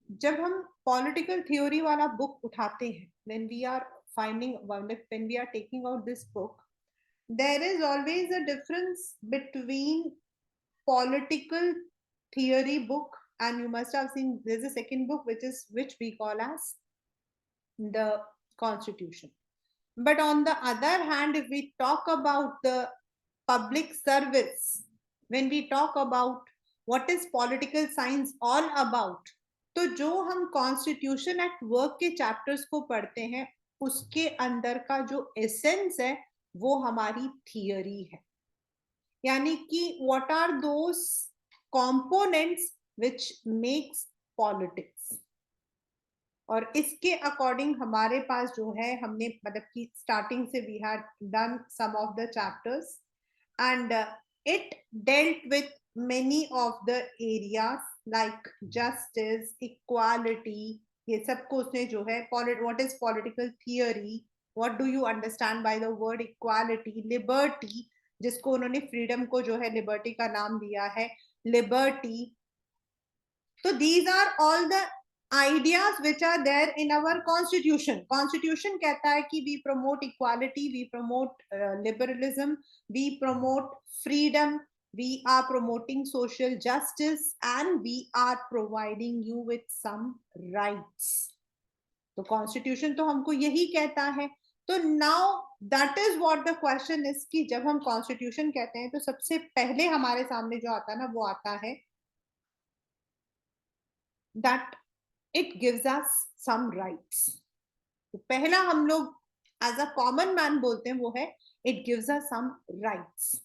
जब हम political theory वाला बुक उठाते हैं, when we are finding, when we are taking out this book, there is always a difference between political theory book, and you must have seen there's a second book which we call as the Constitution. But on the other hand, if we talk about the public service, when we talk about what is political science all about, तो जो हम constitution at work के chapters को पढ़ते हैं, उसके अंदर का जो एसेंस है वो हमारी थियरी है। यानी कि what are those components which makes politics. और इसके अकॉर्डिंग हमारे पास जो है, हमने मतलब कि स्टार्टिंग से we had done some of the chapters, and it dealt with many of the areas like justice, equality, ये सब को उसने जो है what is political theory, what do you understand by the word equality, liberty, जिसको उन्होंने freedom को जो है liberty का नाम दिया है, liberty। तो these are all the ideas which are there in our constitution. Constitution कहता है कि we promote equality, we promote liberalism, we promote freedom, we are promoting social justice, and we are providing you with some rights. तो constitution तो हमको यही कहता है। तो now that is what the question is कि जब हम कॉन्स्टिट्यूशन कहते हैं तो सबसे पहले हमारे सामने जो आता है ना, वो आता है that it gives us some rights. तो पहला हम लोग एज अ कॉमन मैन बोलते हैं वो है it gives us some rights.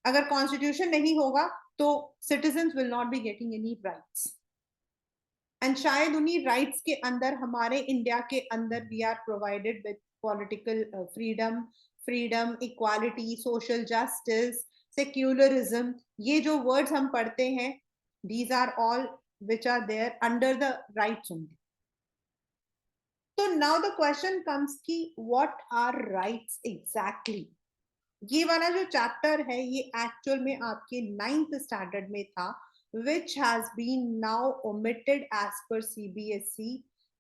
अगर कॉन्स्टिट्यूशन नहीं होगा तो citizens will not be getting any rights. And शायद उन्हीं राइट्स के अंदर हमारे इंडिया के अंदर we are provided with political freedom, equality, social justice, secularism. ये जो वर्ड्स हम पढ़ते हैं, these are all which are there under the rights only. So now the question comes कि what are rights exactly? ये वाला जो चैप्टर है ये एक्चुअल में आपके 9th स्टैंडर्ड में था, which has been now omitted as per CBSE,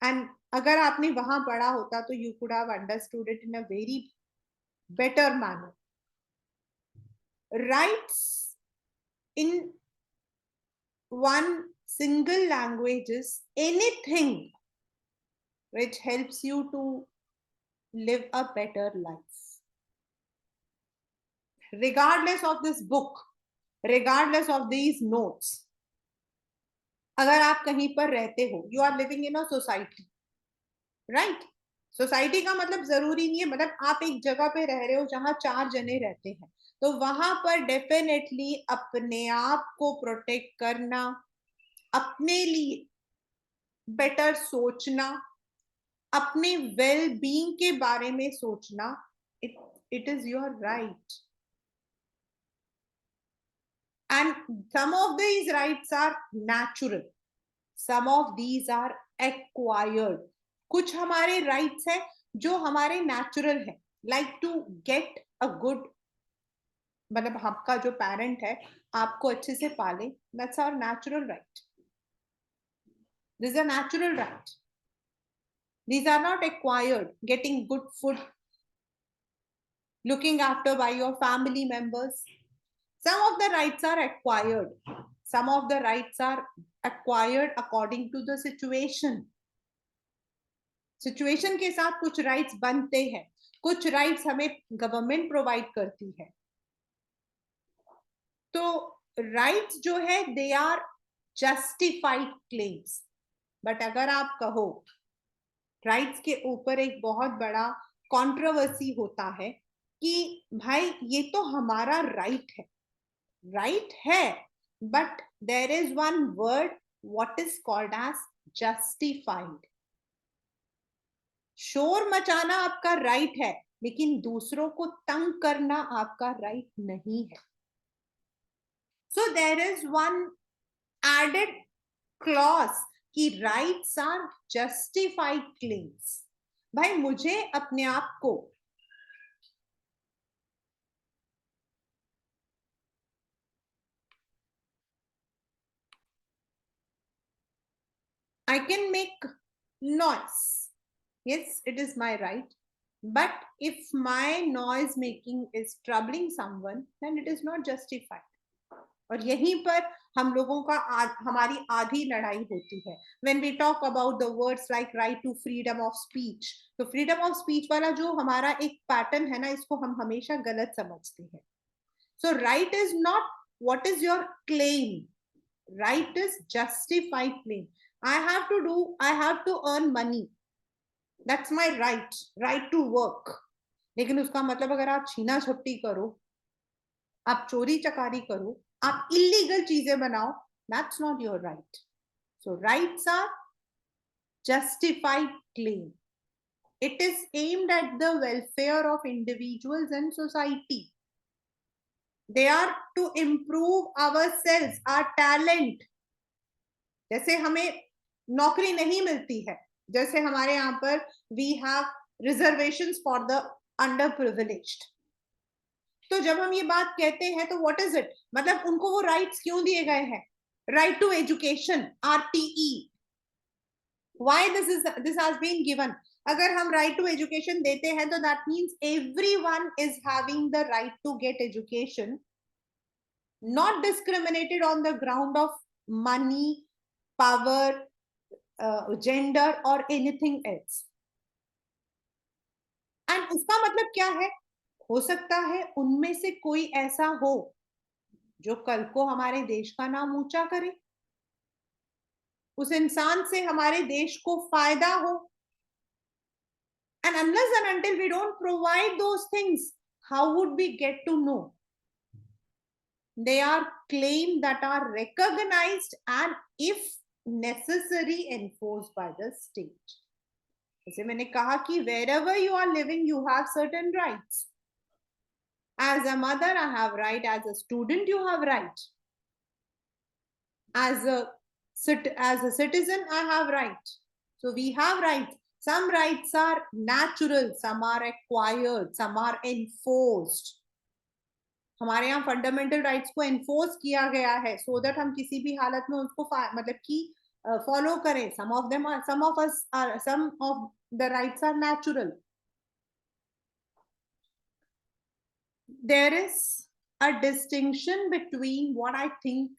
and अगर आपने वहां पढ़ा होता तो you could have understood it in a very better manner. Rights in one single language is anything which helps you to live a better life. Regardless of this book, regardless of these notes, अगर आप कहीं पर रहते हो, you are living in a society, right? Society का मतलब जरूरी नहीं है, मतलब आप एक जगह पे रह रहे हो जहां 4 जने रहते हैं, तो वहां पर डेफिनेटली अपने आप को प्रोटेक्ट करना, अपने लिए बेटर सोचना, अपने वेल बीइंग के बारे में सोचना, it is your right. And some of these rights are natural, some of these are acquired. कुछ हमारे rights है जो हमारे natural है, like to get a good, मतलब आपका जो parent है आपको अच्छे से पाले, that's our natural right. This is a natural right. These are not acquired. Getting good food, looking after by your family members. Some of the rights are acquired. Some of the rights are acquired according to the situation. Situation के साथ कुछ rights बनते हैं, कुछ rights हमें government provide करती है. तो राइट्स जो है they are justified claims. But अगर आप कहो, राइट्स के ऊपर एक बहुत बड़ा कंट्रोवर्सी होता है कि भाई ये तो हमारा राइट है, but there is one word what is called as justified. शोर मचाना आपका राइट है, लेकिन दूसरों को तंग करना आपका राइट नहीं है. So there is one added clause कि राइट्स आर जस्टिफाइड क्लेम्स. भाई मुझे अपने आप को I can make noise. Yes, it is my right. But if my noise making is troubling someone, then it is not justified. और यहीं पर हम लोगों का हमारी आधी लड़ाई होती है. When we talk about the words like right to freedom of speech, तो freedom of speech वाला जो हमारा एक पैटर्न है ना, इसको हम हमेशा गलत समझते हैं. So right is not what is your claim. Right is justified claim. I have to earn money. That's my right to work. लेकिन उसका मतलब अगर आप छीना झपटी करो, आप चोरी चकारी करो, आप इलीगल चीजें बनाओ, that's not your right. So rights are justified claim. It is aimed at the welfare of individuals and society. They are to improve ourselves, our talent. जैसे हमें नौकरी नहीं मिलती है, जैसे हमारे यहाँ पर we have reservations for the underprivileged. तो जब हम ये बात कहते हैं तो व्हाट इज इट, मतलब उनको वो राइट्स क्यों दिए गए हैं? Right to education, RTE. Why this has been given? अगर हम राइट टू एजुकेशन देते हैं तो that means everyone is having the right to get education, not discriminated on the ground of money, power, gender और anything else. And उसका मतलब क्या है? हो सकता है उनमें से कोई ऐसा हो जो कल को हमारे देश का नाम ऊंचा करे, उस इंसान से हमारे देश को फायदा हो. And unless and until we don't provide those things, how would we get to know? They are claims that are recognized and if necessary enforced by the state. जैसे मैंने कहा कि wherever you are living you have certain rights. As a mother I have right, as a student you have right, as a citizen I have right. So we have rights. Some rights are natural, some are acquired, some are enforced. हमारे यहाँ fundamental rights को enforce किया गया है so that हम किसी भी हालत में उसको मतलब कि फॉलो करें. some of the rights are natural. There is a distinction between what I think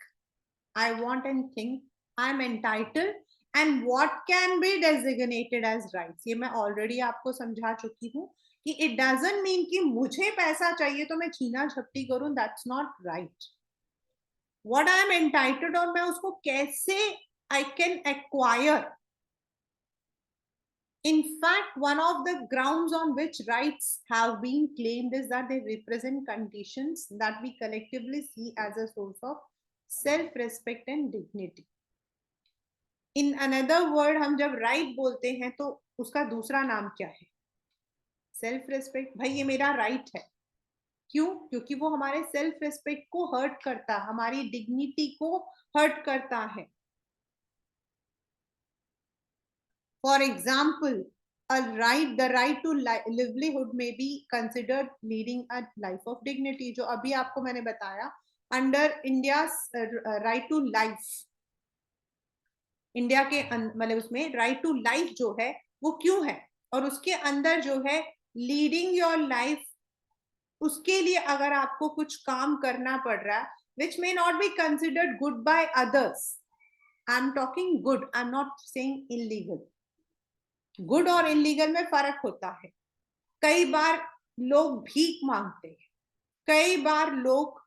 I want and think I'm entitled and what can be designated as rights. ये मैं ऑलरेडी आपको समझा चुकी हूँ कि it doesn't mean कि मुझे पैसा चाहिए तो मैं छीना झपटी करूं. That's not right. What I am entitled और मैं उसको कैसे I can acquire. In fact, one of the grounds on which rights have been claimed is that they represent conditions that we collectively see as a source of self-respect and dignity. In another word, हम जब right बोलते हैं तो उसका दूसरा नाम क्या है? Self respect. भाई ये मेरा राइट है. क्यों? क्योंकि वो हमारे सेल्फ रेस्पेक्ट को हर्ट करता, हमारी डिग्निटी को हर्ट करता है. For example, the right to livelihood may be considered leading a life of dignity, जो अभी आपको मैंने बताया under India right to life. India के मतलब उसमें राइट टू लाइफ जो है वो क्यों है, और उसके अंदर जो है लीडिंग योर लाइफ, उसके लिए अगर आपको कुछ काम करना पड़ रहा है which may not be considered good by others. I'm talking good, I'm not saying illegal. Good और इलीगल में फर्क होता है. कई बार लोग भीख मांगते हैं, कई बार लोग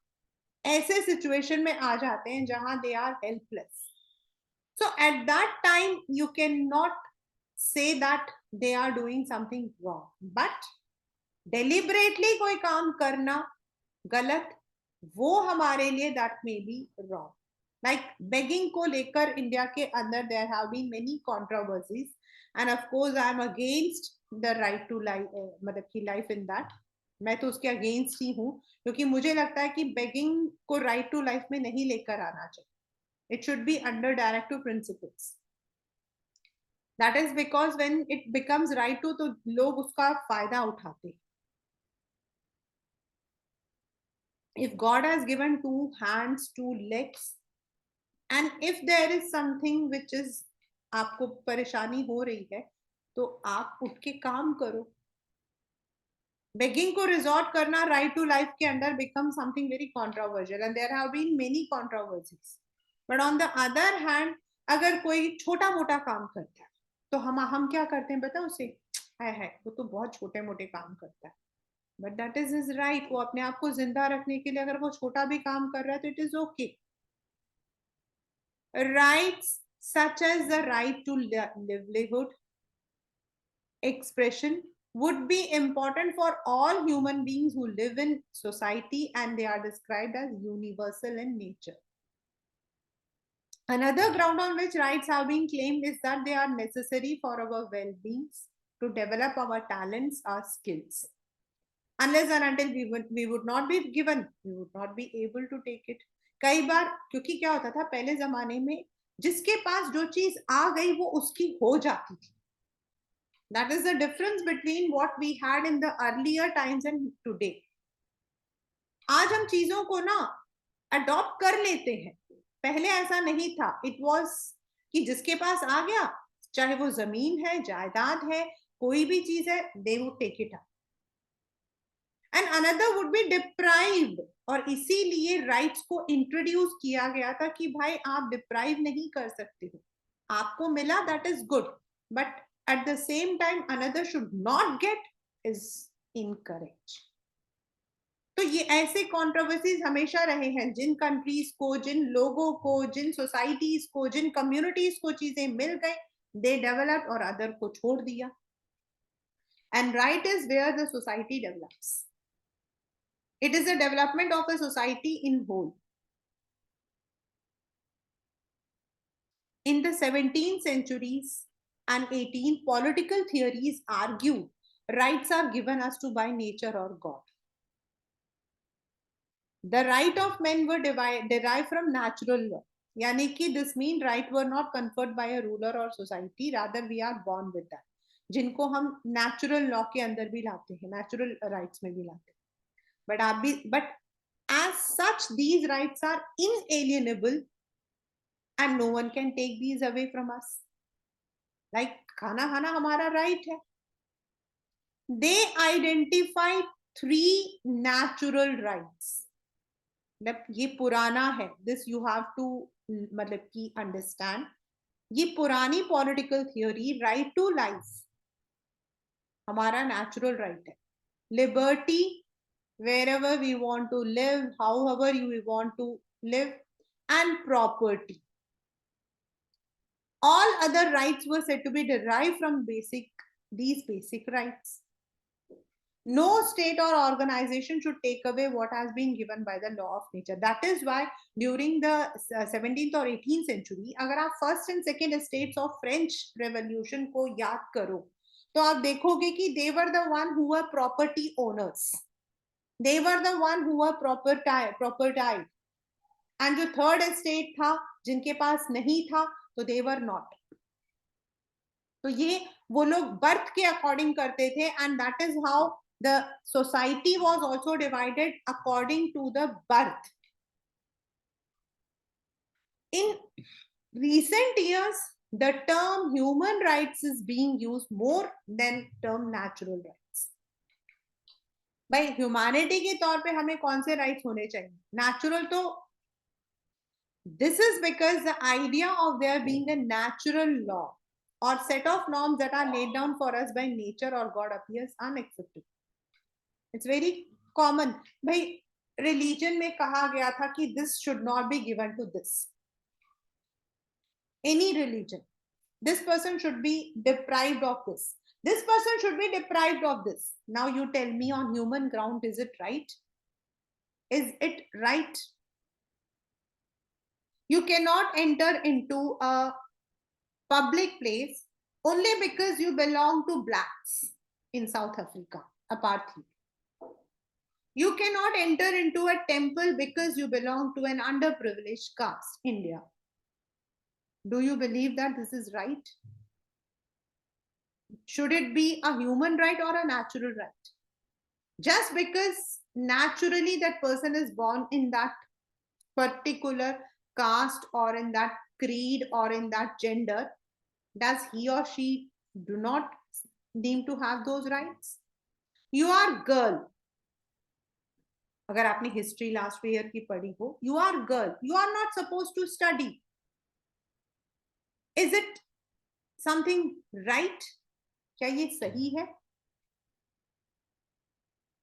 ऐसे सिचुएशन में आ जाते हैं जहां they are helpless. So at that time you can not say that they are doing something wrong, but deliberately कोई काम करना गलत, वो हमारे लिए that may be wrong. Like begging को लेकर इंडिया के अंदर there have been many controversies and of course I am against the right to life, मतलब कि life in that. मैं तो उसके अगेंस्ट ही हूँ क्योंकि मुझे लगता है कि बेगिंग को राइट टू लाइफ में नहीं लेकर आना चाहिए. It should be under directive principles. That is because when it becomes right to तो लोग उसका फायदा उठाते हैं. If God has given two hands, two legs, and if there is something which is आपको परेशानी हो रही है तो आप उठ के काम करो. बेगिंग को रिजॉर्ट करना राइट टू लाइफ के under become something very controversial and there have been many controversies. But on the other hand अगर कोई छोटा मोटा काम करता है तो हम क्या करते हैं बता उसे, है वो तो बहुत छोटे मोटे काम करता है. But that is his right. वो अपने आप को जिंदा रखने के लिए अगर वो छोटा भी काम कर रहा है तो it is okay. Rights such as the right to livelihood expression would be important for all human beings who live in society, and they are described as universal in nature. Another ground on which rights have been claimed is that they are necessary for our well-being, to develop our talents, our skills. Unless and until we would not be given, we would not be able to take it. कई बार क्योंकि क्या होता था पहले जमाने में, जिसके पास जो चीज आ गई वो उसकी हो जाती थी. That is the difference between what we had in the earlier times and today. आज हम चीजों को ना अडॉप्ट कर लेते हैं, पहले ऐसा नहीं था. इट वॉज कि जिसके पास आ गया, चाहे वो जमीन है, जायदाद है, कोई भी चीज है, they would take it up. And another would be deprived. और इसीलिए राइट्स को इंट्रोड्यूस किया गया था कि भाई आप डिप्राइव नहीं कर सकते हो, आपको मिला that is good, but at the same time another should not gate is incorrect. तो ये ऐसे कॉन्ट्रोवर्सीज हमेशा रहे हैं. जिन कंट्रीज को, जिन लोगों को, जिन सोसाइटीज को, जिन कम्युनिटीज को चीजें मिल गई, दे डेवलप और अदर को छोड़ दिया. And right is where the society develops. It is the development of a society in whole. In the 17th centuries and 18th, political theories argue rights are given us to by nature or God. The right of men were derived from natural law. Yani ki this mean right were not conferred by a ruler or society, rather we are born with that. जिनको हम natural law के अंदर भी लाते हैं, natural rights में भी लाते हैं. But as such, these rights are inalienable and no one can take these away from us. Like खाना खाना हमारा right है. They identify 3 natural rights. मतलब ये पुराना है, this you have to मतलब कि understand. ये पुरानी political theory, right to life हमारा natural right है. Liberty, wherever we want to live, however we want to live, and property. All other rights were said to be derived from these basic rights. No state or organization should take away what has been given by the law of nature. That is why during the 17th or 18th century, अगर आप first and second states of French Revolution को याद करो, तो आप देखोगे कि they were the one who were property owners. They were the one who were property. And जो third estate था, जिनके पास नहीं था, तो they were not. तो ये वो लोग birth के according करते थे, and that is how the society was also divided according to the birth. In recent years, the term human rights is being used more than term natural rights. भाई humanity के तौर पे हमें कौन से राइट्स होने चाहिए? नेचुरल तो this is because the idea of there being a natural law or set of norms that are laid down for us by nature or God appears unacceptable. It's very common. भाई religion में कहा गया था कि this should not be given to this. Any religion. This person should be deprived of this. This person should be deprived of this. Now you tell me on human ground, is it right? Is it right? You cannot enter into a public place only because you belong to blacks in South Africa, apartheid. You cannot enter into a temple because you belong to an underprivileged caste, India. Do you believe that this is right? Should it be a human right or a natural right? Just because naturally that person is born in that particular caste or in that creed or in that gender, Does he or she do not deem to have those rights? You are girl. अगर आपने history last year की पढ़ी हो, you are girl, you are not supposed to study. Is it something right? क्या ये सही है?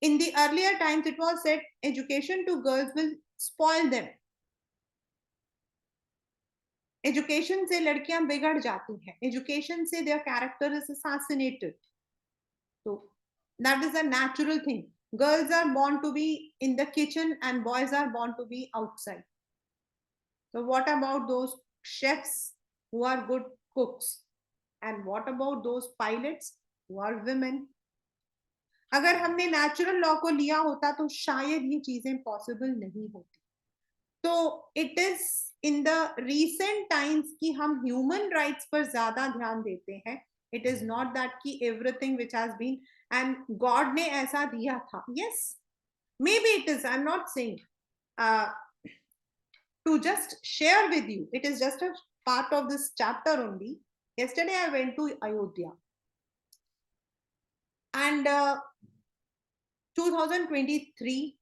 In the earlier times, it was said education to girls will spoil them. Education से लड़कियां बिगड़ जाती हैं, एजुकेशन से their character is assassinated. So that is a natural thing. Girls are born to be in the kitchen and boys are born to be outside. So what about those chefs who are good cooks? And what about those pilots who are women? अगर हमने natural law को लिया होता तो शायद ये चीजें possible नहीं होती. तो it is in the recent times कि हम ह्यूमन राइट्स पर ज्यादा ध्यान देते हैं. इट इज नॉट दैट कि everything which has been and God ने ऐसा दिया था. Yes, may be it is, I am not saying to just share with you. It is just a part of this chapter only. Yesterday I went to Ayodhya and 2023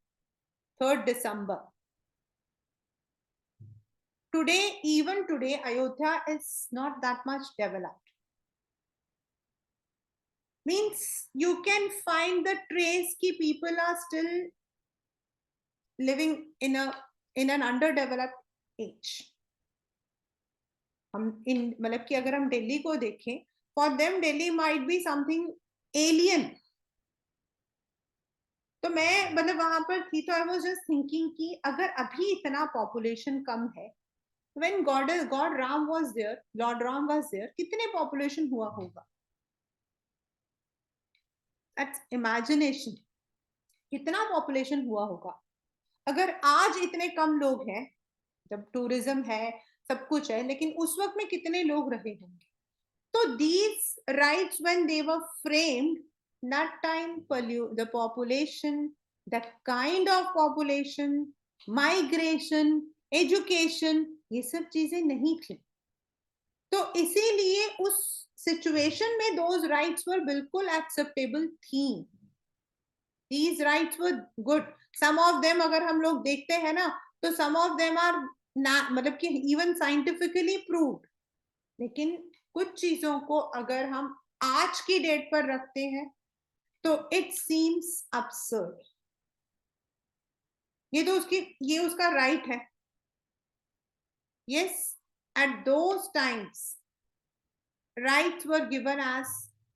3rd December. Today, even today, Ayodhya is not that much developed. Means you can find the trace कि people are still living in an underdeveloped age. हम इन मतलब कि अगर हम दिल्ली को देखें, for them Delhi might be something alien. तो मैं मतलब वहां पर थी तो I was just thinking कि अगर अभी इतना population कम है, when God Ram was there, Lord Ram was there, कितने population हुआ होगा? That's imagination. कितना population हुआ होगा? अगर आज इतने कम लोग हैं, जब tourism है, सब कुछ है, लेकिन उस वक्त में कितने लोग रहे होंगे? तो these rights when they were framed, that time the population, that kind of population, migration, education, ये सब चीजें नहीं थी. तो इसीलिए उस सिचुएशन में those rights were बिल्कुल acceptable थी. These rights were good. Some of them अगर हम लोग देखते हैं ना, तो some of them are मतलब कि even scientifically proved. लेकिन कुछ चीजों को अगर हम आज की डेट पर रखते हैं तो इट सीम्स absurd. ये तो ये उसका राइट है. Yes, at those times rights were given as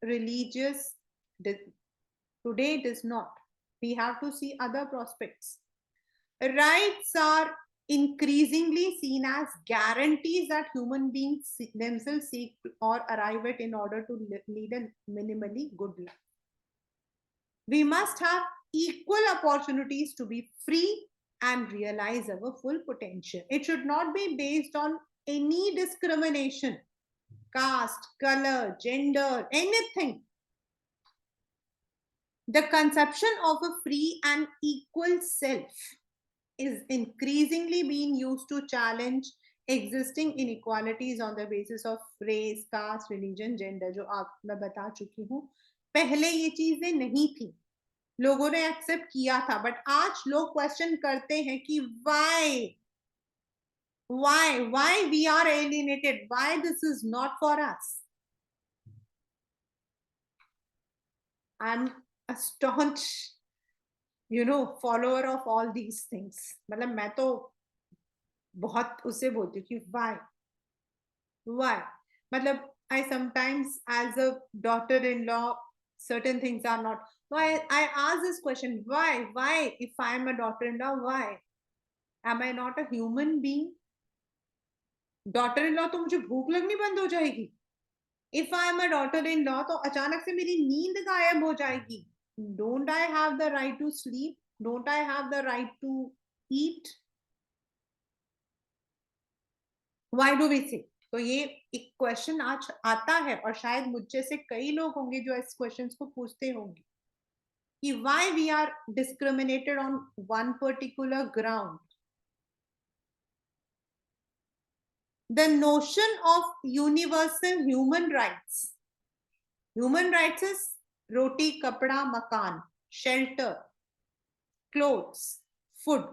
religious. Today it is not. We have to see other prospects. Rights are increasingly seen as guarantees that human beings themselves seek or arrive at in order to lead a minimally good life. We must have equal opportunities to be free and realize our full potential. It should not be based on any discrimination, caste, color, gender, anything. The conception of a free and equal self is increasingly being used to challenge existing inequalities on the basis of race, caste, religion, gender. जो मैं बता चुकी हूँ, पहले ये चीजें नहीं थी, लोगों ने एक्सेप्ट किया था, बट आज लोग क्वेश्चन करते हैं कि why we are alienated, why this is not for us. I'm a staunch follower of all these things. मतलब मैं तो बहुत उससे बोलती हूँ कि why मतलब I sometimes as a daughter-in-law certain things are not. Why I ask this question, why if I am a daughter-in-law, why am I not a human being? daughter-in-law तो मुझे भूख लगनी बंद हो जाएगी. If I am a daughter-in-law तो अचानक से मेरी नींद गायब हो जाएगी. Don't I have the right to sleep? Don't I have the right to eat? Why do we say? तो ये एक क्वेश्चन आज आता है और शायद मुझसे से कई लोग होंगे जो इस क्वेश्चन को पूछते होंगे कि why we are discriminated on one particular ground. the notion of universal human rights. Human rights is roti, kapda, makan, shelter, clothes, food.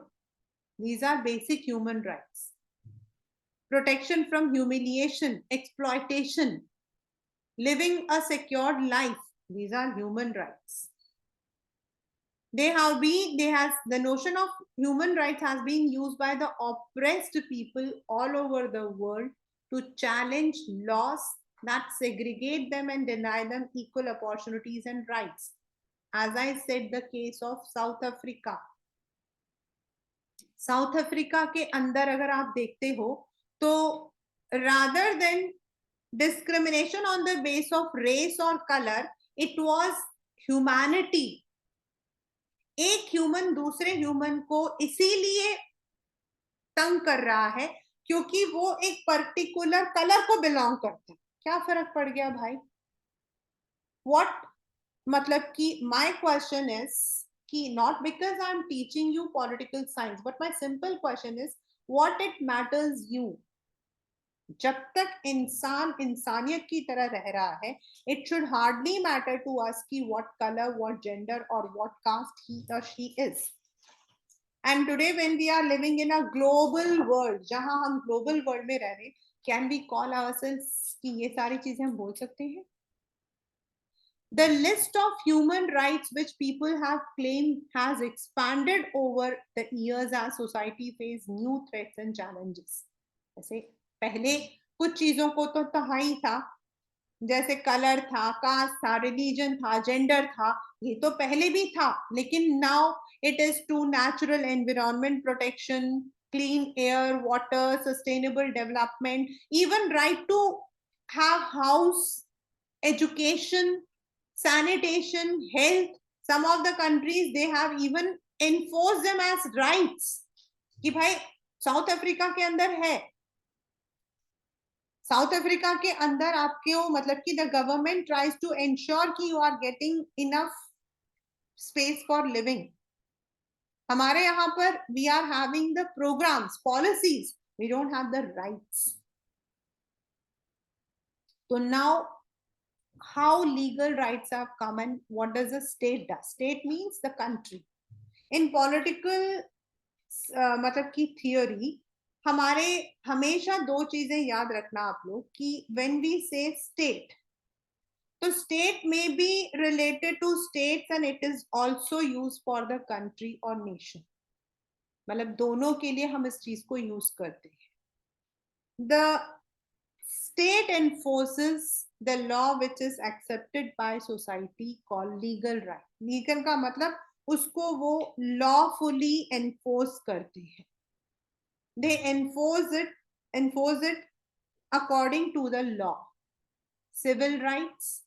These are basic human rights. Protection from humiliation, exploitation, living a secured life. These are human rights. The notion of human rights has been used by the oppressed people all over the world to challenge laws that segregate them and deny them equal opportunities and rights. As I said, the case of South Africa. South Africa के अंदर अगर आप देखते हो तो rather than discrimination on the base of race or color, it was humanity. एक human दूसरे human को इसीलिए तंग कर रहा है क्योंकि वो एक पर्टिकुलर कलर को बिलोंग करता है. क्या फर्क पड़ गया भाई? व्हाट मतलब कि माय क्वेश्चन इज कि not because I am teaching you political science, but my simple question is what it matters you. जब तक इंसान इंसानियत की तरह रह रहा है, it should hardly matter to us कि व्हाट कलर, व्हाट जेंडर और व्हाट कास्ट ही और she is. And today when we are living in a global world, जहां हम ग्लोबल वर्ल्ड में रह रहे, कैन वी कॉल आवरसेल्व्स कि ये सारी चीजें हम बोल सकते हैं? The list of human rights which people have claimed has expanded over the years as society face new threats and challenges. जैसे पहले कुछ चीजों को तो था ही था, जैसे कलर था, कास्ट था, रिलीजन था, जेंडर था, ये तो पहले भी था, लेकिन now it is to natural environment protection, clean air, water, sustainable development, even right to have house, education, sanitation, health. Some of the countries they have even enforced them as rights कि भाई south Africa के अंदर है, south Africa के अंदर आपके मतलब कि the government tries to ensure कि you are getting enough space for living. हमारे यहाँ पर we are having the programmes, policies, we don't have the rights. तो now how legal rights have come and what does a state do? State means the country. In political मतलब की theory हमारे हमेशा दो चीजें याद रखना आप लोग कि when we say state, तो state may be related to states and it is also used for the country or nation. मतलब दोनों के लिए हम इस चीज को यूज करते हैं. The state enforces the law which is accepted by society called legal right. Legal का मतलब उसको वो lawfully enforce करते हैं. They enforce it according to the law. Civil rights,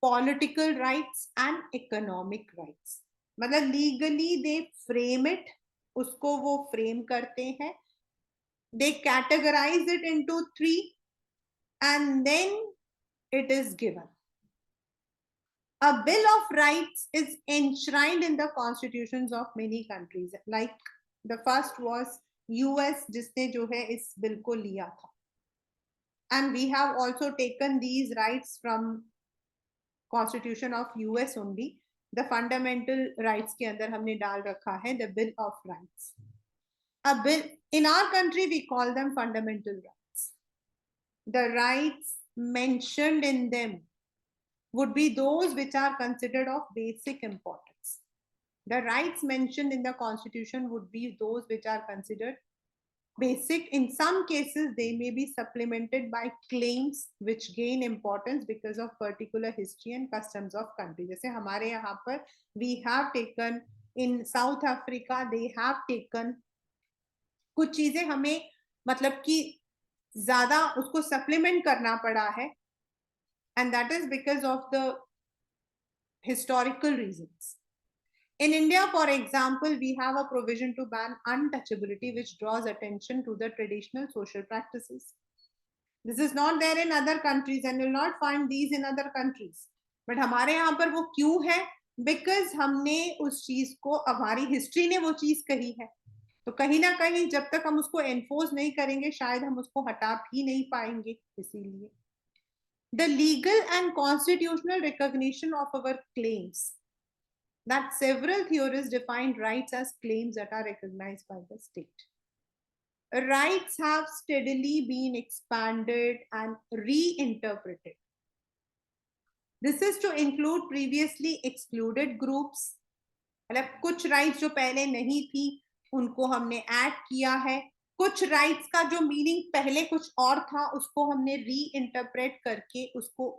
political rights and economic rights. मतलब legally they frame it, उसको वो frame करते हैं. They categorize it into 3 and then it is given. A Bill of Rights is enshrined in the constitutions of many countries. Like the first was US, जिसने जो है इस bill को लिया था. And we have also taken these rights from Constitution of US only. The fundamental rights के अंदर हमने डाल रखा है the Bill of Rights. A bill in our country we call them fundamental rights. The rights mentioned in them would be those which are considered of basic importance. The rights mentioned in the constitution would be those which are considered basic. In some cases, they may be supplemented by claims which gain importance because of particular history and customs of country. जैसे हमारे यहाँ पर we have taken in South Africa, they have taken कुछ चीजें हमें मतलब कि ज्यादा उसको supplement करना पड़ा है. And that is because of the historical reasons. In India, for example, we have a provision to ban untouchability, which draws attention to the traditional social practices. This is not there in other countries and you'll not find these in other countries. But हमारे यहाँ पर वो क्यों है? Because हमने उस चीज को, हमारी हिस्ट्री ने वो चीज कही है. तो कहीं ना कहीं जब तक हम उसको एनफोर्स नहीं करेंगे शायद हम उसको हटा भी नहीं पाएंगे. इसीलिए the legal and constitutional recognition of our claims, that several theorists defined rights as claims that are recognized by the state. Rights have steadily been expanded and reinterpreted. This is to include previously excluded groups. मतलब कुछ rights जो पहले नहीं थी उनको हमने add किया है. कुछ राइट्स का जो मीनिंग पहले कुछ और था उसको हमने री इंटरप्रेट करके उसको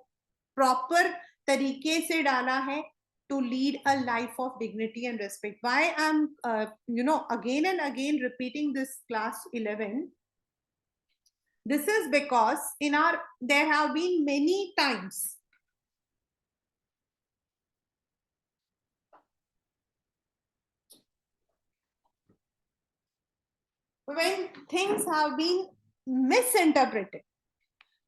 प्रॉपर तरीके से डाला है to lead a life of dignity and respect. Why I'm again and again repeating this class 11, this is because there have been many times when things have been misinterpreted.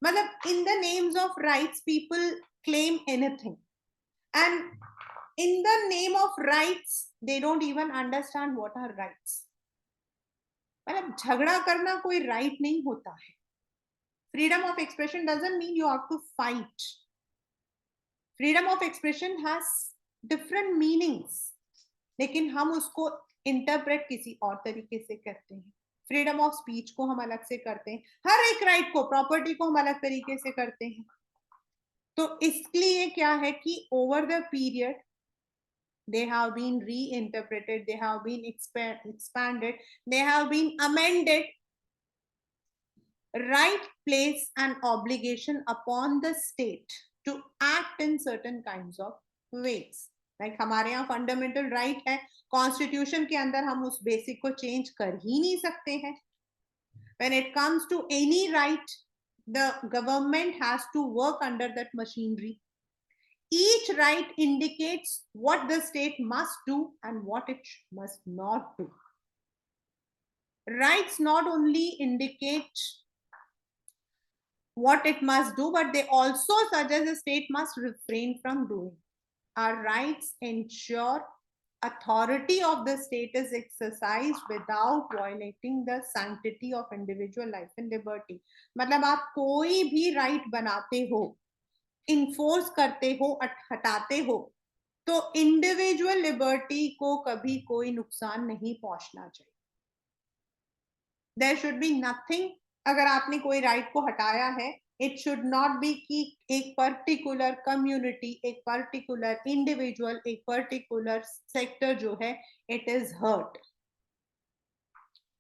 Matlab, in the names of rights, people claim anything. And in the name of rights, they don't even understand what are rights. मतलब झगड़ा करना कोई right नहीं होता है. Freedom of expression doesn't mean you have to fight. Freedom of expression has different meanings. लेकिन हम उसको interpret किसी और तरीके से करते हैं. फ्रीडम ऑफ स्पीच को हम अलग से करते हैं. हर एक राइट को, प्रॉपर्टी को हम अलग तरीके से करते हैं. तो इसलिए क्या है कि over the period they have been reinterpreted, they have been expanded, they have been amended. Right place an obligation upon the state to act in certain kinds of ways. Like हमारे यहाँ फंडामेंटल राइट है, constitution के अंदर हम उस basic को change कर ही नहीं सकते हैं. When it comes to any right, the government has to work under that machinery. Each right indicates what the state must do and what it must not do. Rights not only indicate what it must do, but they also suggest the state must refrain from doing. Our rights ensure authority of the state is exercised without violating the sanctity of individual life and liberty. मतलब आप कोई भी right बनाते हो, enforce करते हो, हटाते हो, तो individual liberty को कभी कोई नुकसान नहीं पहुंचना चाहिए. There should be nothing. अगर आपने कोई राइट को हटाया है, इट शुड नॉट बी कि एक पर्टिकुलर कम्युनिटी, एक पर्टिकुलर इंडिविजुअल, एक पर्टिकुलर सेक्टर जो है इट इज हर्ट,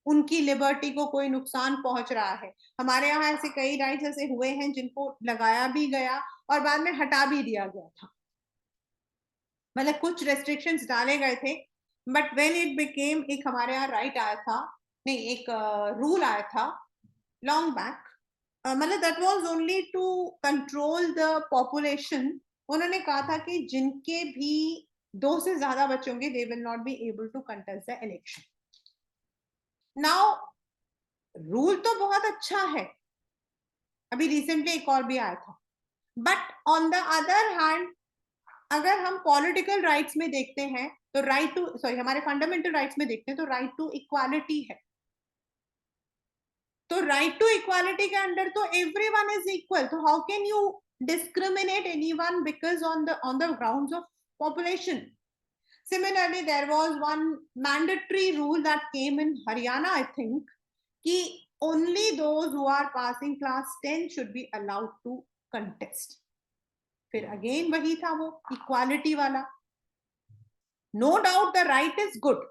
उनकी लिबर्टी को कोई नुकसान पहुंच रहा है. हमारे यहाँ ऐसे कई राइट्स ऐसे हुए हैं जिनको लगाया भी गया और बाद में हटा भी दिया गया था. मतलब कुछ रेस्ट्रिक्शंस डाले गए थे, बट व्हेन इट बिकेम, एक हमारे यहाँ राइट आया था, नहीं एक रूल आया था लॉन्ग बैक, मतलब that was only to control the population. उन्होंने कहा था कि जिनके भी 2 से ज्यादा बच्चे होंगे they will not be able to contest the election. Now rule तो बहुत अच्छा है, अभी रिसेंटली एक और भी आया था, but on the other hand अगर हम पॉलिटिकल राइट्स में देखते हैं तो राइट टू, सॉरी हमारे फंडामेंटल राइट्स में देखते हैं तो राइट टू इक्वालिटी है. तो राइट टू इक्वालिटी के अंदर तो एवरीवन इज इक्वल. तो how can you discriminate anyone because on the grounds of population? Similarly, there was one mandatory rule that came in Haryana, I think, कि only those who are passing class 10 should be allowed to contest. फिर again वही था वो equality वाला. No doubt the right is good,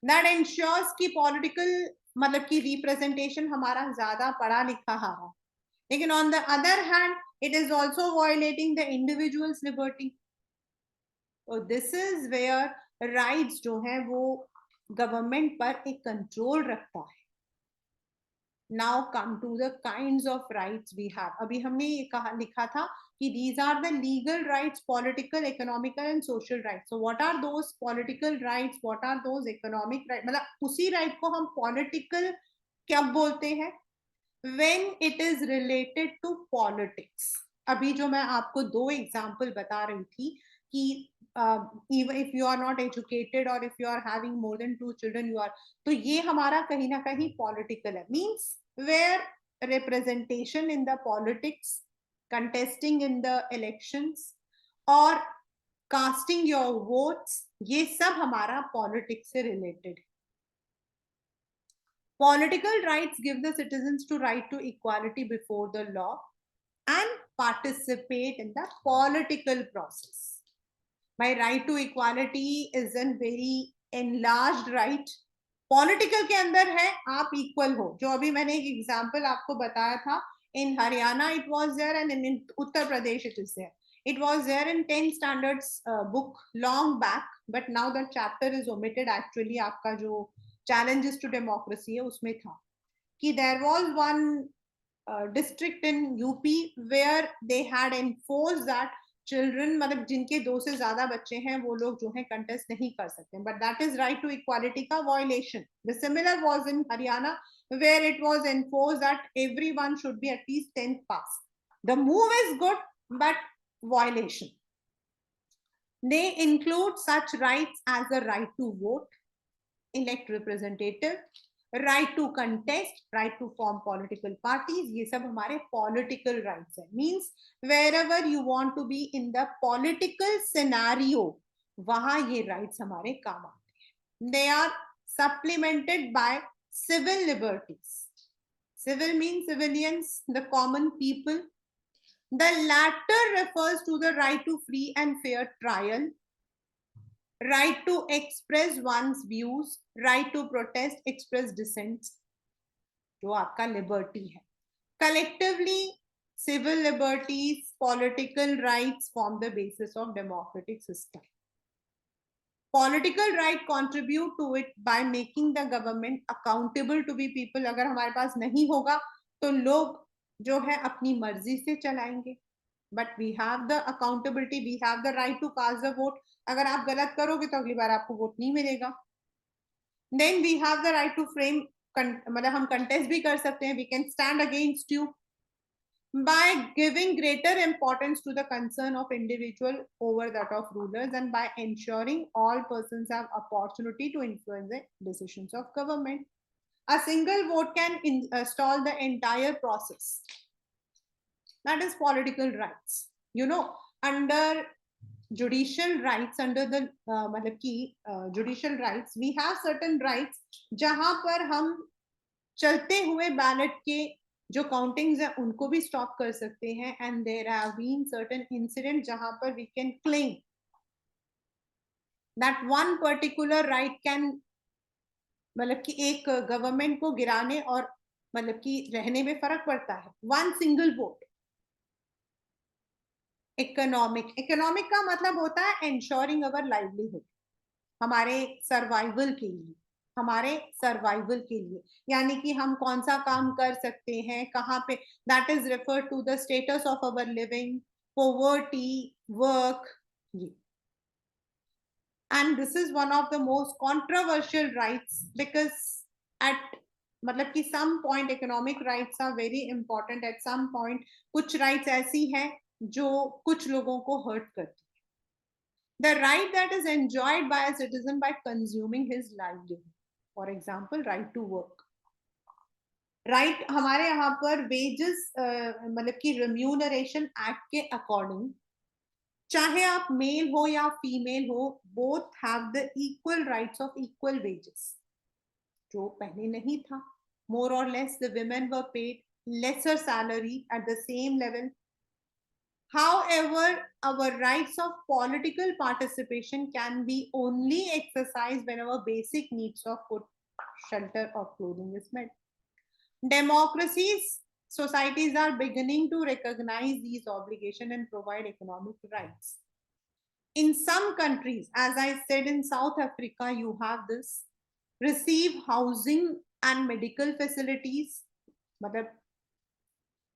that ensures की political मतलब कि representation हमारा ज्यादा पढ़ा लिखा रहा, लेकिन on the other hand it is also violating the individual's liberty. तो दिस इज वेयर राइट्स जो है वो गवर्नमेंट पर एक कंट्रोल रखता है. Now come to the kinds of rights we have. अभी हमने ये कहा लिखा था कि these are the legal rights, political, economical and social rights. So what are those political rights? What are those economic rights? मतलब उसी right को हम political क्या बोलते हैं? When it is related to politics. अभी जो मैं आपको 2 एग्जाम्पल बता रही थी कि even if you are not educated or if you are having more than 2 children you are, तो ये हमारा कहीं ना कहीं political है, means where representation in the politics, contesting in the elections or casting your votes, ये सब हमारा politics से related है. Political rights give the citizens to right to equality before the law and participate in the political process. My right to equality is a very enlarged right. Political के अंदर है आप equal हो, जो अभी मैंने एक एग्जांपल आपको बताया था, in Haryana it was there and in Uttar Pradesh it is there. It was there in 10 standards book long back, but now the chapter is omitted. Actually आपका जो challenges to democracy है उसमें था कि there was one district in UP where they had enforced that children, मतलब जिनके 2 से ज्यादा बच्चे हैं वो लोग जो है कंटेस्ट नहीं कर सकते, but that is right to equality का violation. The similar was in Haryana where it was enforced that everyone should be at least 10th pass. The move is good, but violation. They include such rights as the right to vote, elect representative, right to contest, right to form political parties. ये सब हमारे political rights हैं. Means wherever you want to be in the political scenario, वहां ये rights हमारे काम आते हैं. They are supplemented by civil liberties. Civil means civilians, the common people. The latter refers to the right to free and fair trial, right to express one's views, right to protest, express dissents, जो आपका liberty है. Collectively, civil liberties, political rights form the basis of democratic system. Political right contribute to it by making the government accountable to be people. अगर हमारे पास नहीं होगा तो लोग जो है अपनी मर्जी से चलाएंगे. But we have the accountability, we have the right to cast the vote. अगर आप गलत करोगे तो अगली बार आपको वोट नहीं मिलेगा. Then we have the right to frame, मतलब हम contest भी कर सकते हैं, we can stand against you by giving greater importance to the concern of individual over that of rulers and by ensuring all persons have opportunity to influence the decisions of government. A single vote can install the entire process. That is political rights. You know, under judicial rights, under the मतलब कि judicial rights, we have certain rights जहां पर हम चलते हुए ballot के जो countings है उनको भी स्टॉप कर सकते हैं. And there have been certain incident जहां पर we can claim that one particular right can, मतलब कि एक गवर्नमेंट को गिराने और मतलब कि रहने में फर्क पड़ता है. One single vote. इकोनॉमिक का मतलब होता है एंश्योरिंग अवर लाइवलीहुड, हमारे सर्वाइवल के लिए, हमारे सर्वाइवल के लिए, यानी कि हम कौन सा काम कर सकते हैं कहाँ पे. That is refer to the status of our living, poverty, work. And this is one of the most controversial rights because at मतलब कि some point economic rights are very important, at some point कुछ rights ऐसी हैं जो कुछ लोगों को hurt करती है. The right that is enjoyed by a citizen by consuming his livelihood. For example, right to work. Right हमारे यहाँ पर wages मतलब कि remuneration act के according, चाहे आप मेल हो या फीमेल हो, both have the equal rights of equal wages. जो पहले नहीं था. More or less the women were paid lesser salary at the same level. However, our rights of political participation can be only exercised when our basic needs of food, shelter, or clothing is met. Democracies, societies are beginning to recognize these obligations and provide economic rights. In some countries, as I said, in South Africa, you have this, receive housing and medical facilities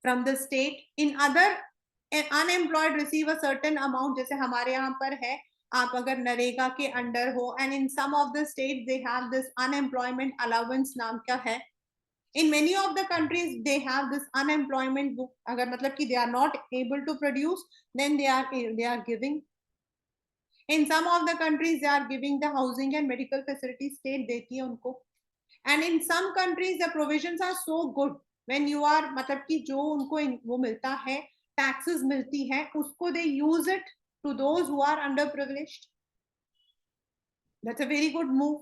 from the state. In other, unemployed receive a certain amount, जैसे हमारे यहाँ पर है, आप अगर नरेगा के under हो. And in some of the state they have this unemployment allowance नाम का है. In many of the countries they have this unemployment book. अगर मतलब कि they are not able to produce, then they are giving. In some of the countries they are giving the housing and medical facilities, state देती है उनको. And in some countries the provisions are so good, when you are मतलब कि जो उनको वो मिलता है, taxes मिलती है, उसको they use it to those who are underprivileged. That's a very good move.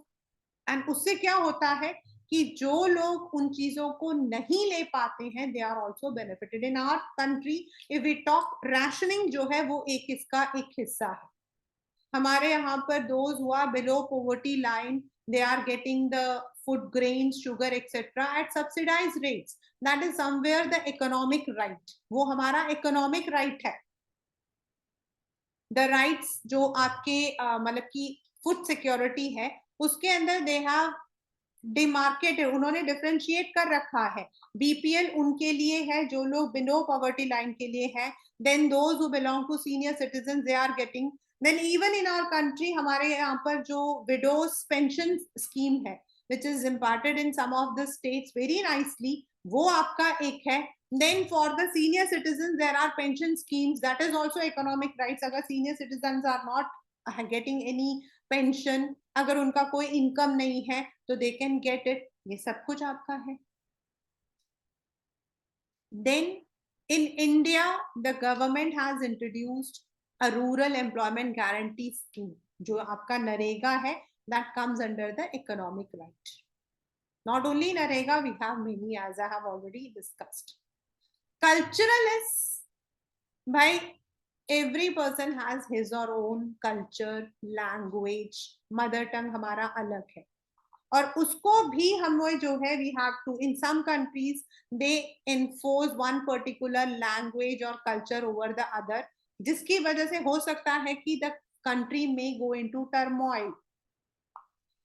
And उससे क्या होता है कि जो लोग उन चीजों को नहीं ले पाते हैं, they are also benefited. In our country if we talk, rationing जो है वो एक इसका एक हिस्सा है. हमारे यहाँ पर those who are below poverty line, they are getting the food, grains, sugar etcetera at subsidise rates. That is somewhere the economic right. वो हमारा इकोनॉमिक राइट है. द राइट्स जो आपके मतलब की फूड सिक्योरिटी है, उसके अंदर दे हैव डिमार्केटेड, उन्होंने डिफरेंशिएट कर रखा है. बीपीएल उनके लिए है जो लोग बिलो पॉवर्टी लाइन के लिए है. Then those who belong to senior citizen, they are getting. Then even in our country, हमारे यहाँ पर जो विडोज पेंशन स्कीम है, which is imparted in some of the states very nicely, वो आपका एक है. Then for the senior citizens there are pension schemes, that is also economic rights. अगर senior citizens are not getting any pension, अगर उनका कोई income नहीं है तो दे कैन गेट इट. ये सब कुछ आपका है. Then in India the government has introduced a rural employment guarantee scheme, जो आपका नरेगा है, that comes under the economic right. Not only NREGA, we have many, as I have already discussed. Cultural is, भाई every person has his or own culture, language, mother tongue हमारा अलग है, और उसको भी हम जो है we have to, in some countries they enforce one particular language or culture over the other, जिसकी वजह से हो सकता है कि the country may go into turmoil.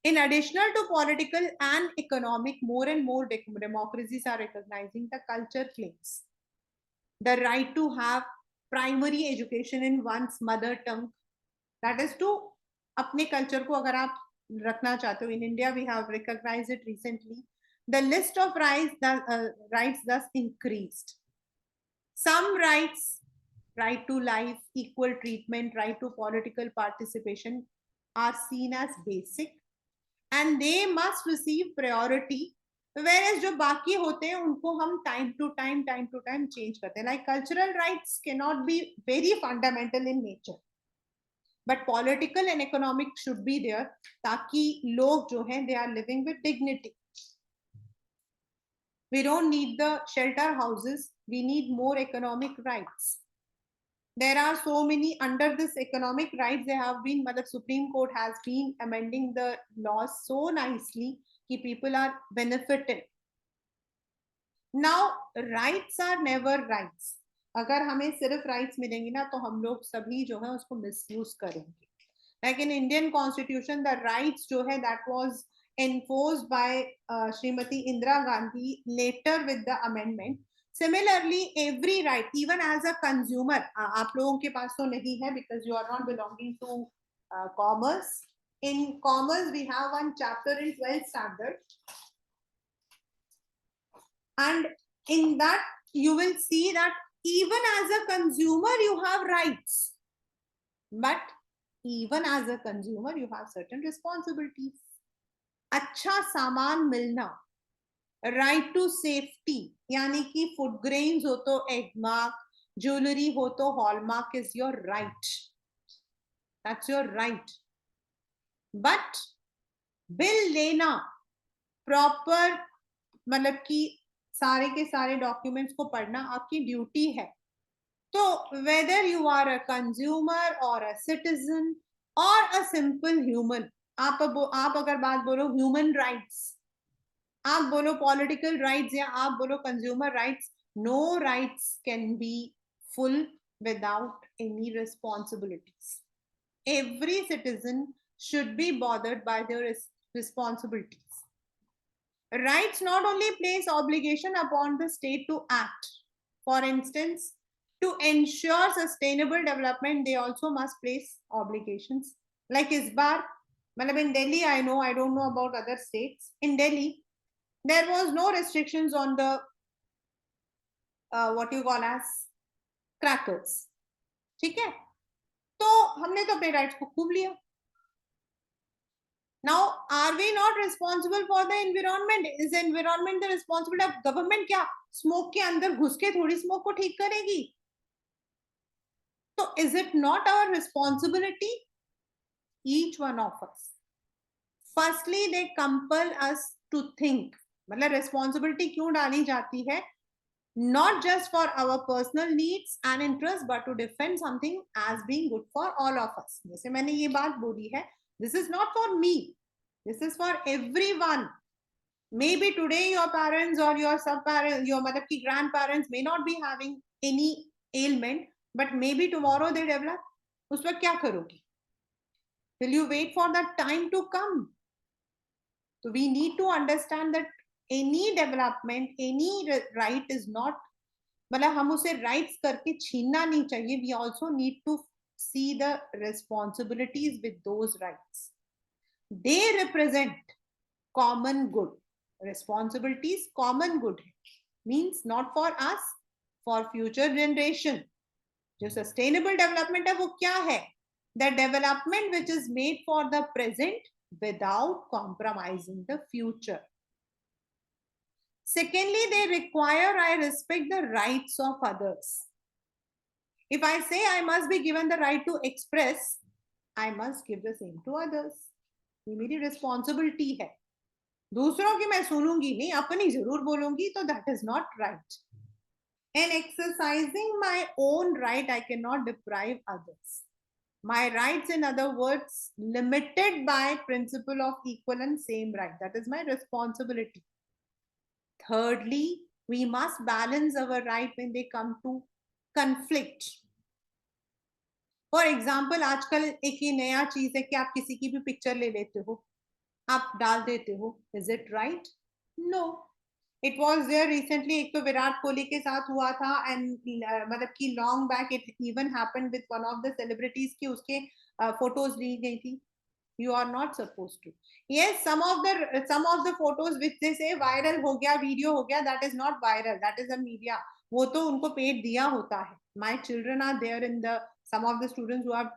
In addition to political and economic, more and more democracies are recognizing the culture claims. The right to have primary education in one's mother tongue, that is to अपने culture को अगर आप रखना चाहते हो. In India we have recognized it recently. The list of rights thus increased. Some rights, right to life, equal treatment, right to political participation, are seen as basic and they must receive priority. Whereas जो बाकी होते हैं उनको हम time to time change करते हैं. Like cultural rights cannot be very fundamental in nature, but political and economic should be there, ताकि लोग जो हैं they are living with dignity. We don't need the shelter houses, we need more economic rights. There are so many under this economic rights, they have been, the Supreme Court has been amending the laws so nicely कि people are benefited. Now rights are never rights. अगर हमें सिर्फ rights मिलेंगी ना तो हम लोग सभी जो है उसको misuse करेंगे. Like in Indian Constitution, the rights जो है that was enforced by Srimati Indira Gandhi later with the amendment. Similarly, every right, even as a consumer, आप लोगों के पास तो नहीं है because you are not belonging to commerce. In commerce, we have one chapter in 12th standard, and in that you will see that even as a consumer you have rights, but even as a consumer you have certain responsibilities. अच्छा सामान मिलना, right to safety, यानी कि food grains हो तो Agmark, jewellery हो तो hallmark is your right, that's your right. But bill लेना, प्रॉपर मतलब कि सारे के सारे डॉक्यूमेंट्स को पढ़ना आपकी ड्यूटी है. तो whether you are a consumer और अ सिटीजन और अ सिंपल ह्यूमन, आप अगर बात बोलो ह्यूमन राइट्स, आप बोलो पॉलिटिकल राइट्स या आप बोलो consumer rights, no rights can be full without any responsibilities. Every citizen should be bothered by their responsibilities. Rights not only place obligation upon the state to act. For instance, to ensure sustainable development, they also must place obligations. Like इस बार, मतलब in Delhi, I know, I don't know about other states. In Delhi, there was no restrictions on the what you call as crackers. ठीक है? तो हमने तो अपने rights को खूब लिया. Now, are we not responsible for the environment? Is the environment the responsibility of government? क्या स्मोक के अंदर घुस के थोड़ी स्मोक को ठीक करेगी? तो is it not our responsibility? Each one of us. Firstly, they compel us to think. मतलब responsibility क्यों डाली जाती है? Not just for our personal needs and interests, but to defend something as being good for all of us. जैसे मैंने ये बात बोली है, this is not for me. This is for everyone. Maybe today your parents or your sub-parents, your मतलब की grandparents may not be having any ailment, but maybe tomorrow they develop. उस वक्त क्या करोगी? Will you wait for that time to come? So we need to understand that any development, any right is not, मतलब हम उसे rights करके छीनना नहीं चाहिए. We also need to see the responsibilities with those rights. They represent common good. Responsibilities common good means not for us, for future generation. जो sustainable development है वो क्या है? The development which is made for the present without compromising the future. Secondly, they require I respect the rights of others. If I say I must be given the right to express, I must give the same to others. ये मेरी responsibility है. दूसरों की मैं सुनूंगी नहीं, अपनी जरूर बोलूंगी, तो that is not right. In exercising my own right, I cannot deprive others. My rights, in other words, limited by principle of equal and same right. That is my responsibility. Thirdly, we must balance our right when they come to conflict. For example, आजकल एक ये नया चीज है कि आप किसी की भी पिक्चर ले लेते हो, आप डाल देते हो. Is it right? No. It was there recently. एक तो विराट कोहली के साथ हुआ था, and मतलब कि long back it even happened with one of the celebrities कि उसके photos ली गई थी. You are not supposed to. Yes, some of the photos which they say viral हो गया, video हो गया, that is not viral. That is a media. वो तो उनको पेड दिया होता है. My children are there in the, some of the students who have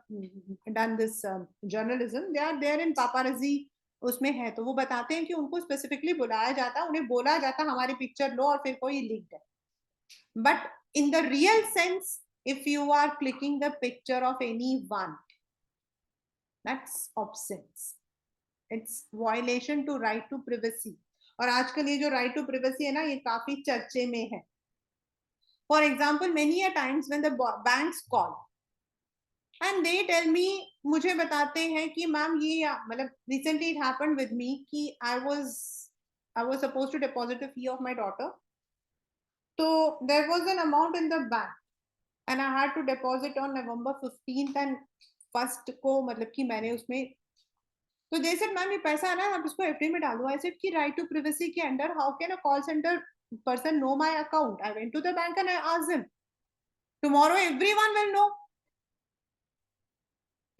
done this journalism, they are there in paparazzi उसमें है, तो वो बताते हैं कि उनको स्पेसिफिकली बुलाया जाता, उन्हें बोला जाता हमारी पिक्चर लो और फिर कोई लीक है. But in the real sense, if you are clicking the picture of anyone, that's obscene. It's violation to right to privacy. और आजकल ये जो right to privacy है ना, ये काफी चर्चे में है. For example, many a times when the banks call and they tell me, मुझे बताते हैं कि मैम ये मतलब recently it happened with me कि I was supposed to deposit a fee of my daughter. So there was an amount in the bank and I had to deposit on November 15th and first को मतलब कि मैंने उसमें, तो they said ma'am ये पैसा है ना, आप इसको एफडी में डालो. I said कि right to privacy के under how can a call center person know my account? I went to the bank and I asked them. Tomorrow everyone will know.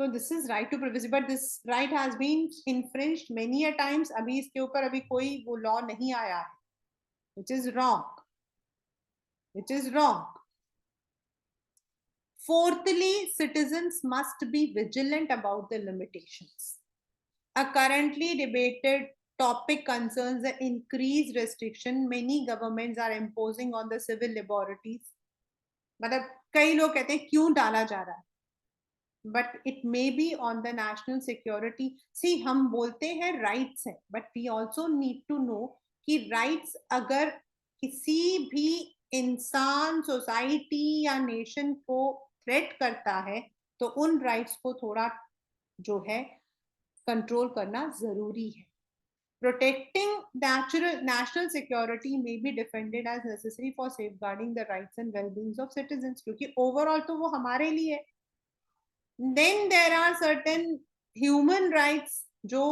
So this is right to privacy, but this right has been infringed many a times. अभी इसके ऊपर अभी कोई वो law नहीं आया है, which is wrong. Which is wrong. Fourthly, citizens must be vigilant about the limitations. A currently debated topic concerns the increased restriction many governments are imposing on the civil liberties. मतलब कई लोग कहते हैं क्यों डाला जा रहा है, but it may be on the national security. See, हम बोलते हैं rights है, but we also need to know कि rights अगर किसी भी इंसान, सोसाइटी या नेशन को थ्रेट करता है, तो उन राइट्स को थोड़ा जो है कंट्रोल करना जरूरी है. Protecting national security may be defended as necessary for safeguarding the rights and well-being of citizens, क्योंकि overall तो वो हमारे लिए है. Then there are certain human rights जो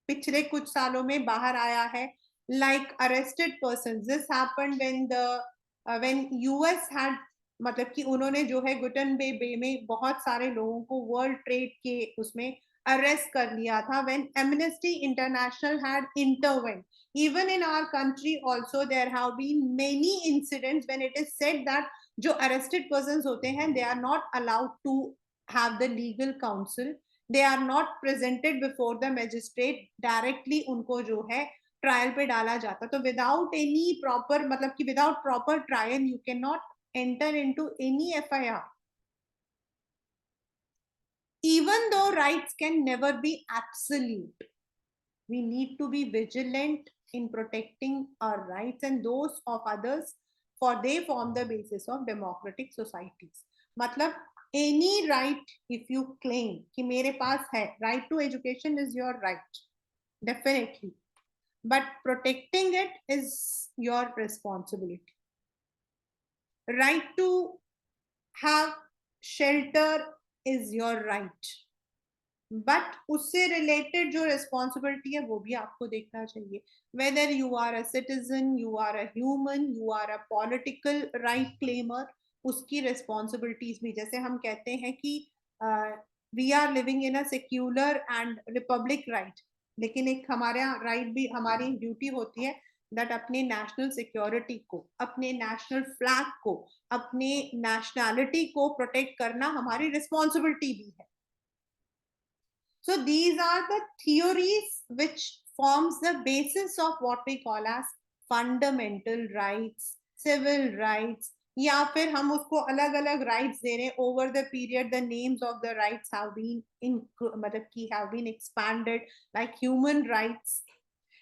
पिछले कुछ सालों में बाहर आया है, like arrested persons. This happened when US had, मतलब कि उन्होंने जो है गुटनबे में बहुत सारे लोगों को वर्ल्ड ट्रेड के उसमें अरेस्ट कर लिया था. When Amnesty International had intervened, even in our country also there have been many incidents when it is said that जो arrested persons होते हैं they are not allowed to have the legal counsel. They are not presented before the magistrate directly. उनको जो है trial पे डाला जाता, तो विदाउट एनी प्रॉपर, मतलब कि without proper trial you can not enter into any FIR. Even though rights can never be absolute, we need to be vigilant in protecting our rights and those of others, for they form the basis of democratic societies. मतलब any right, if you claim कि मेरे पास है, right to education is your right, definitely, but protecting it is your responsibility. Right to have shelter is your right, but उससे related जो responsibility है वो भी आपको देखना चाहिए. Whether you are a citizen, you are a human, you are a political right claimer, उसकी responsibilities भी, जैसे हम कहते हैं कि we are living in a secular and republic right, लेकिन एक हमारा राइट भी, हमारी ड्यूटी होती है दैट अपने नेशनल सिक्योरिटी को, अपने नेशनल फ्लैग को, अपने नेशनैलिटी को प्रोटेक्ट करना हमारी रिस्पॉन्सिबिलिटी भी है. So these are the theories which forms the basis of what we call as fundamental rights, civil rights, या फिर हम उसको अलग अलग rights दे रहे हैं. Over the period the names of the rights have been मतलब कि have been expanded, like human rights.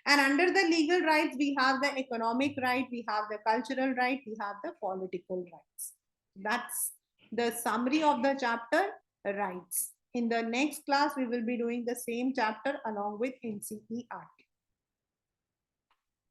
And under the legal rights we have the economic right, we have the cultural right, we have the political rights. That's the summary of the chapter rights. In the next class, we will be doing the same chapter along with NCERT.